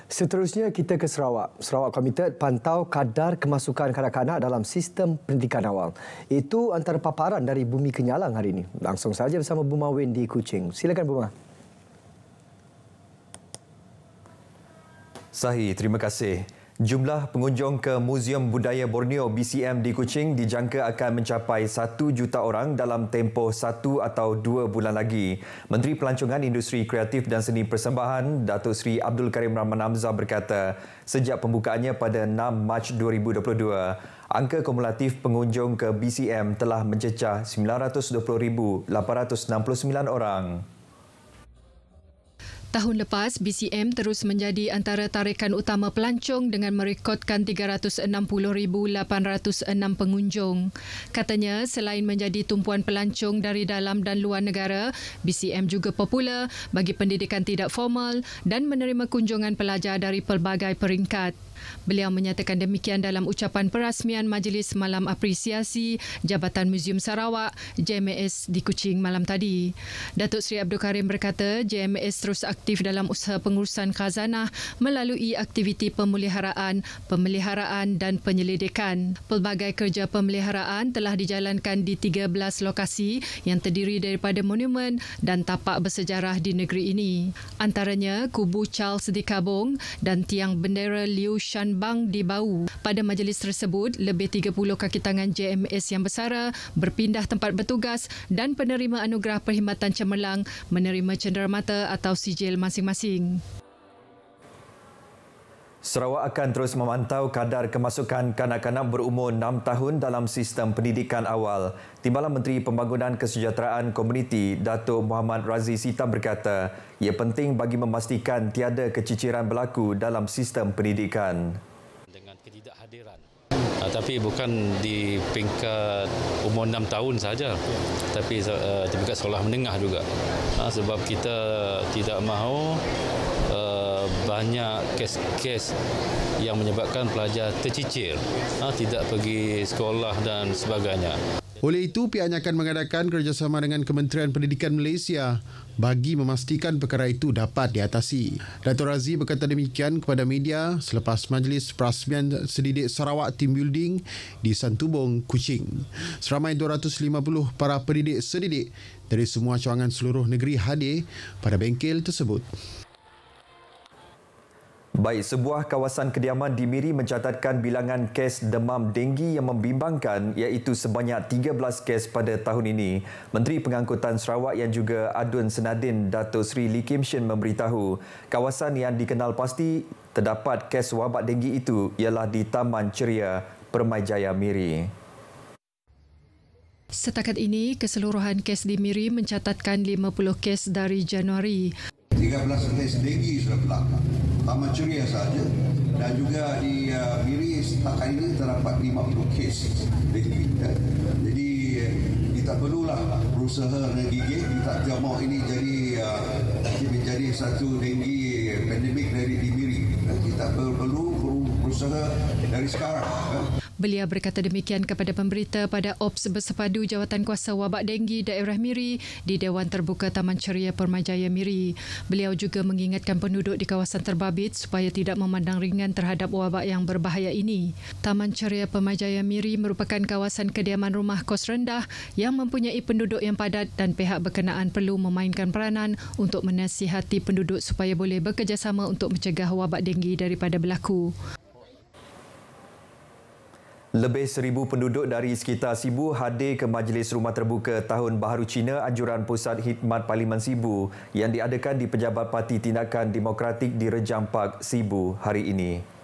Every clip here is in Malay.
Seterusnya kita ke Sarawak. Sarawak Komited pantau kadar kemasukan kanak-kanak dalam sistem pendidikan awal. Itu antara paparan dari Bumi Kenyalang hari ini. Langsung saja bersama Buma Wen di Kuching. Silakan Buma. Sahih, terima kasih. Jumlah pengunjung ke Muzium Budaya Borneo BCM di Kuching dijangka akan mencapai 1 juta orang dalam tempoh 1 atau 2 bulan lagi. Menteri Pelancongan Industri Kreatif dan Seni Persembahan, Datuk Seri Abdul Karim Rahman Hamzah berkata, sejak pembukaannya pada 6 Mac 2022, angka kumulatif pengunjung ke BCM telah mencecah 920,869 orang. Tahun lepas, BCM terus menjadi antara tarikan utama pelancong dengan merekodkan 360,806 pengunjung. Katanya, selain menjadi tumpuan pelancong dari dalam dan luar negara, BCM juga popular bagi pendidikan tidak formal dan menerima kunjungan pelajar dari pelbagai peringkat. Beliau menyatakan demikian dalam ucapan perasmian Majlis Malam Apresiasi Jabatan Muzium Sarawak JMAS di Kuching malam tadi. Datuk Seri Abdul Karim berkata JMAS terus aktif dalam usaha pengurusan khazanah melalui aktiviti pemeliharaan dan penyelidikan. Pelbagai kerja pemeliharaan telah dijalankan di 13 lokasi yang terdiri daripada monumen dan tapak bersejarah di negeri ini. Antaranya Kubu Charles di Kabong dan tiang bendera Liu Shan Bang di Bau. Pada majlis tersebut, lebih 30 kaki tangan JMAS yang bersara berpindah tempat bertugas dan penerima anugerah perkhidmatan cemerlang menerima cenderamata atau sijil masing-masing. Sarawak akan terus memantau kadar kemasukan kanak-kanak berumur 6 tahun dalam sistem pendidikan awal. Timbalan Menteri Pembangunan Kesejahteraan Komuniti, Datuk Muhammad Razzi Sitam berkata, ia penting bagi memastikan tiada keciciran berlaku dalam sistem pendidikan. Dengan ketidakhadiran, tapi bukan di peringkat umur 6 tahun saja, tapi di peringkat sekolah menengah juga. Sebab kita tidak mahu banyak kes-kes yang menyebabkan pelajar tercicir, tidak pergi sekolah dan sebagainya. Oleh itu, pihaknya akan mengadakan kerjasama dengan Kementerian Pendidikan Malaysia bagi memastikan perkara itu dapat diatasi. Datuk Razzi berkata demikian kepada media selepas Majlis Perasmian Sedidik Sarawak Team Building di Santubong, Kuching. Seramai 250 para pendidik sedidik dari semua cawangan seluruh negeri hadir pada bengkel tersebut. Baik, sebuah kawasan kediaman di Miri mencatatkan bilangan kes demam denggi yang membimbangkan iaitu sebanyak 13 kes pada tahun ini. Menteri Pengangkutan Sarawak yang juga Adun Senadin Datuk Seri Lee Kim Shin memberitahu kawasan yang dikenal pasti terdapat kes wabak denggi itu ialah di Taman Ceria, Permai Jaya, Miri. Setakat ini, keseluruhan kes di Miri mencatatkan 50 kes dari Januari. 13 kes denggi sudah berlaku. Taman Ceria saja dan juga di Miri setakat ini terdapat 50 kes denggi. Jadi kita perlulah berusaha dan gigih. Kita tidak mahu ini menjadi satu denggi pandemik dari di Miri. Kita perlu berusaha dari sekarang. Beliau berkata demikian kepada pemberita pada Ops Bersepadu Jawatankuasa Wabak Denggi Daerah Miri di Dewan Terbuka Taman Ceria Permai Jaya Miri. Beliau juga mengingatkan penduduk di kawasan terbabit supaya tidak memandang ringan terhadap wabak yang berbahaya ini. Taman Ceria Permai Jaya Miri merupakan kawasan kediaman rumah kos rendah yang mempunyai penduduk yang padat dan pihak berkenaan perlu memainkan peranan untuk menasihati penduduk supaya boleh bekerjasama untuk mencegah wabak denggi daripada berlaku. Lebih 1,000 penduduk dari sekitar Sibu hadir ke Majlis Rumah Terbuka Tahun Baharu Cina Anjuran Pusat Khidmat Parlimen Sibu yang diadakan di Pejabat Parti Tindakan Demokratik di Rejang Park, Sibu hari ini.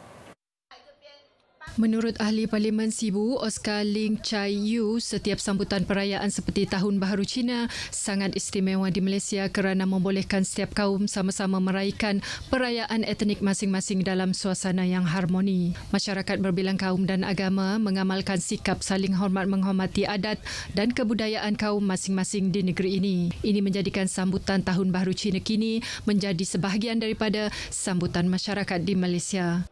Menurut Ahli Parlimen Sibu, Oscar Ling Chai Yu, setiap sambutan perayaan seperti Tahun Baharu Cina sangat istimewa di Malaysia kerana membolehkan setiap kaum sama-sama meraihkan perayaan etnik masing-masing dalam suasana yang harmoni. Masyarakat berbilang kaum dan agama mengamalkan sikap saling hormat menghormati adat dan kebudayaan kaum masing-masing di negeri ini. Ini menjadikan sambutan Tahun Baharu Cina kini menjadi sebahagian daripada sambutan masyarakat di Malaysia.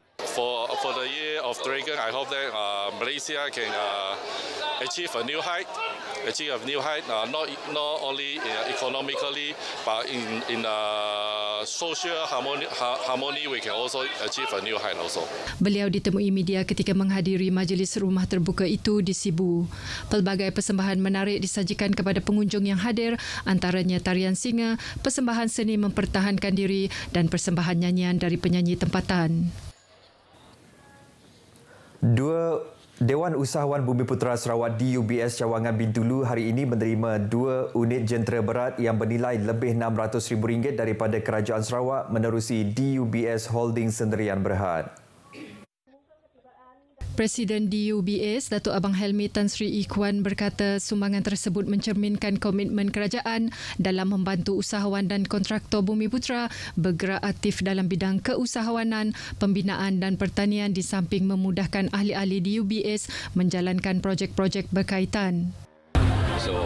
For the Year of Dragon, I hope that Malaysia can achieve a new height achieve a new height, not only economically, but in social harmony, we can also achieve a new height also. Beliau ditemui media ketika menghadiri majlis rumah terbuka itu di Sibu. Pelbagai persembahan menarik disajikan kepada pengunjung yang hadir, antaranya tarian singa, persembahan seni mempertahankan diri dan persembahan nyanyian dari penyanyi tempatan. Dewan Usahawan Bumiputera Sarawak DUBS Cawangan Bintulu hari ini menerima 2 unit jentera berat yang bernilai lebih RM600,000 daripada Kerajaan Sarawak menerusi DUBS Holding Sendirian Berhad. Presiden DUBS, Datuk Abang Helmi Tan Sri Ikhwan berkata sumbangan tersebut mencerminkan komitmen kerajaan dalam membantu usahawan dan kontraktor Bumiputera bergerak aktif dalam bidang keusahawanan, pembinaan dan pertanian di samping memudahkan ahli-ahli DUBS menjalankan projek-projek berkaitan. So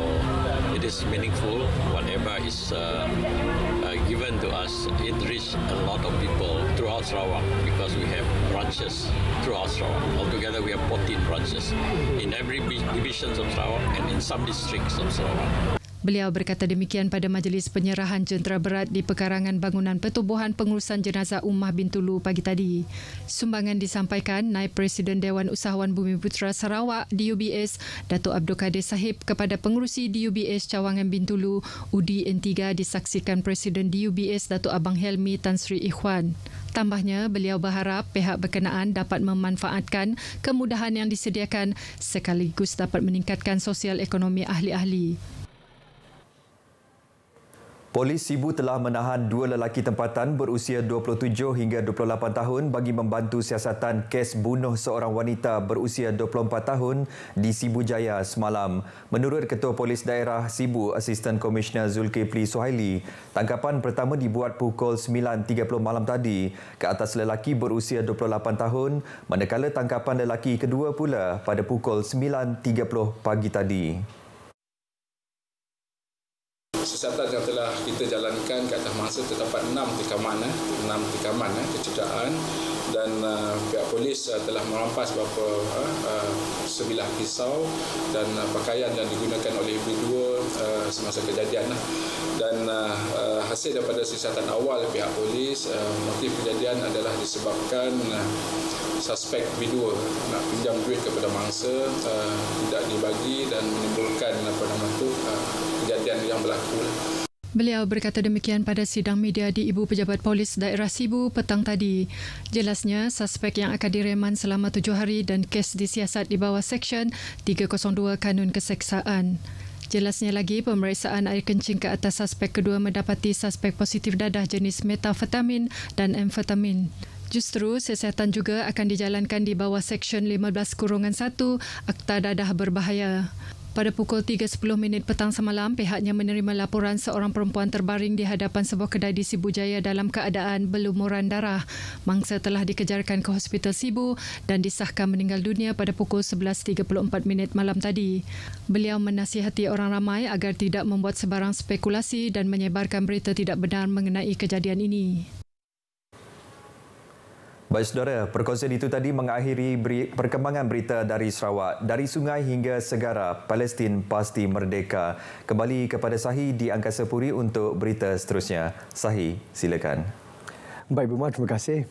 it is meaningful. Whatever is given to us, it reaches a lot of people throughout Sarawak because we have branches throughout Sarawak. Altogether, we have 14 branches in every division of Sarawak and in some districts of Sarawak. Beliau berkata demikian pada majlis penyerahan jentera berat di Pekarangan Bangunan Pertubuhan Pengurusan Jenazah Ummah Bintulu pagi tadi. Sumbangan disampaikan Naib Presiden Dewan Usahawan Bumiputera Sarawak DUBS, Datuk Abdul Kadir Sahib kepada pengurusi DUBS Cawangan Bintulu Udi N3 disaksikan Presiden DUBS Datuk Abang Helmi Tan Sri Ikhwan. Tambahnya, beliau berharap pihak berkenaan dapat memanfaatkan kemudahan yang disediakan sekaligus dapat meningkatkan sosial ekonomi ahli-ahli. Polis Sibu telah menahan 2 lelaki tempatan berusia 27 hingga 28 tahun bagi membantu siasatan kes bunuh seorang wanita berusia 24 tahun di Sibu Jaya semalam. Menurut Ketua Polis Daerah Sibu, Asisten Komisioner Zulkifli Suhaili, tangkapan pertama dibuat pukul 9.30 malam tadi ke atas lelaki berusia 28 tahun, manakala tangkapan lelaki kedua pula pada pukul 9.30 pagi tadi. Siasatan yang telah kita jalankan ke atas mangsa terdapat 6 tikaman kecederaan dan pihak polis telah merampas beberapa sebilah pisau dan pakaian yang digunakan oleh individu semasa kejadian dan hasil daripada siasatan awal pihak polis, motif kejadian adalah disebabkan suspek individu nak pinjam duit kepada mangsa tidak dibagi dan menimbulkan kejadian yang berlaku. Beliau berkata demikian pada sidang media di Ibu Pejabat Polis Daerah Sibu petang tadi. Jelasnya, suspek yang akan direman selama 7 hari dan kes disiasat di bawah Seksyen 302 Kanun Keseksaan. Jelasnya lagi, pemeriksaan air kencing ke atas suspek kedua mendapati suspek positif dadah jenis metafetamin dan amfetamin. Justru, siasatan juga akan dijalankan di bawah Seksyen 15-1 Akta Dadah Berbahaya. Pada pukul 3.10 petang semalam, pihaknya menerima laporan seorang perempuan terbaring di hadapan sebuah kedai di Sibu Jaya dalam keadaan berlumuran darah. Mangsa telah dikejarkan ke Hospital Sibu dan disahkan meninggal dunia pada pukul 11.34 malam tadi. Beliau menasihati orang ramai agar tidak membuat sebarang spekulasi dan menyebarkan berita tidak benar mengenai kejadian ini. Baik saudara, perkongsian itu tadi mengakhiri perkembangan berita dari Sarawak. Dari sungai hingga segara, Palestin pasti merdeka. Kembali kepada Sahi di Angkasa Puri untuk berita seterusnya. Sahi, silakan. Baik, Buma, terima kasih.